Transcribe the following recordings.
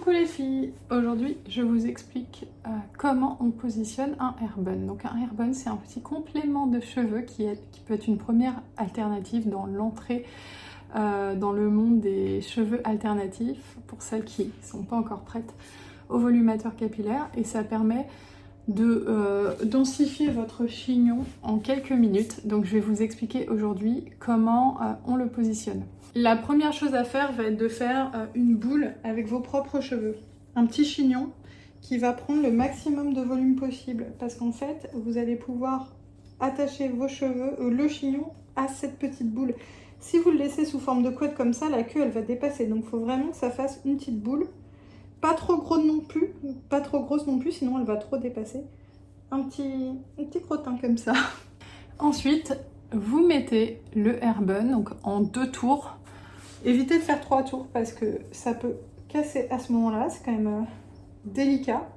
Coucou les filles, aujourd'hui je vous explique comment on positionne un hairbun. Donc un hairbun c'est un petit complément de cheveux qui peut être une première alternative dans l'entrée dans le monde des cheveux alternatifs pour celles qui ne sont pas encore prêtes au volumateur capillaire, et ça permet de densifier votre chignon en quelques minutes. Donc je vais vous expliquer aujourd'hui comment on le positionne. La première chose à faire va être de faire une boule avec vos propres cheveux. Un petit chignon qui va prendre le maximum de volume possible, parce qu'en fait vous allez pouvoir attacher vos cheveux, le chignon à cette petite boule. Si vous le laissez sous forme de couette comme ça, la queue elle va dépasser, donc il faut vraiment que ça fasse une petite boule. Pas trop grosse non plus, sinon elle va trop dépasser. Un petit crottin comme ça. Ensuite, vous mettez le hairbun donc en 2 tours. Évitez de faire 3 tours parce que ça peut casser à ce moment-là, c'est quand même délicat.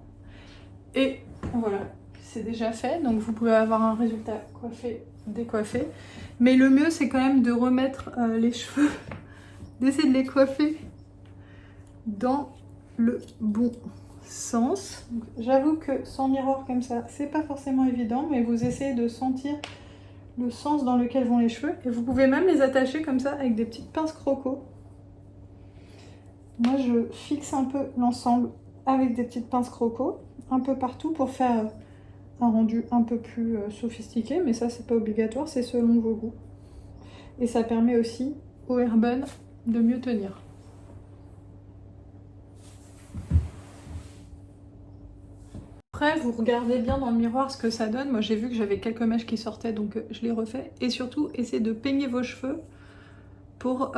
Et voilà, c'est déjà fait, donc vous pouvez avoir un résultat coiffé, décoiffé. Mais le mieux, c'est quand même de remettre les cheveux, d'essayer de les coiffer dans le bon sens. J'avoue que sans miroir comme ça, c'est pas forcément évident, mais vous essayez de sentir le sens dans lequel vont les cheveux, et vous pouvez même les attacher comme ça avec des petites pinces croco. Moi je fixe un peu l'ensemble avec des petites pinces croco un peu partout pour faire un rendu un peu plus sophistiqué, mais ça c'est pas obligatoire, c'est selon vos goûts, et ça permet aussi au hairbun de mieux tenir. Après, vous regardez bien dans le miroir ce que ça donne. Moi, j'ai vu que j'avais quelques mèches qui sortaient, donc je les refais. Et surtout, essayez de peigner vos cheveux pour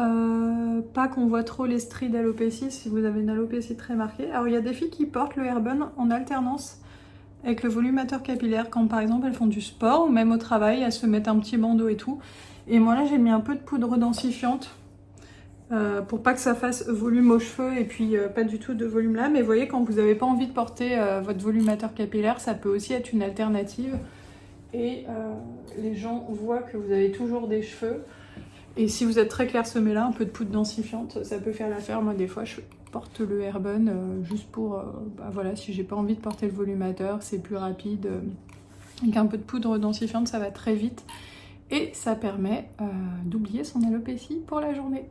pas qu'on voit trop les stries d'alopécie si vous avez une alopécie très marquée. Alors, il y a des filles qui portent le hairbun en alternance avec le volumateur capillaire, quand par exemple elles font du sport ou même au travail, elles se mettent un petit bandeau et tout. Et moi là, j'ai mis un peu de poudre densifiante pour pas que ça fasse volume aux cheveux et puis pas du tout de volume là. Mais vous voyez, quand vous n'avez pas envie de porter votre volumateur capillaire, ça peut aussi être une alternative, et les gens voient que vous avez toujours des cheveux. Et si vous êtes très clairsemé là, un peu de poudre densifiante, ça peut faire l'affaire. Moi des fois je porte le hairbun juste pour voilà, si j'ai pas envie de porter le volumateur, c'est plus rapide. Avec un peu de poudre densifiante, ça va très vite et ça permet d'oublier son alopécie pour la journée.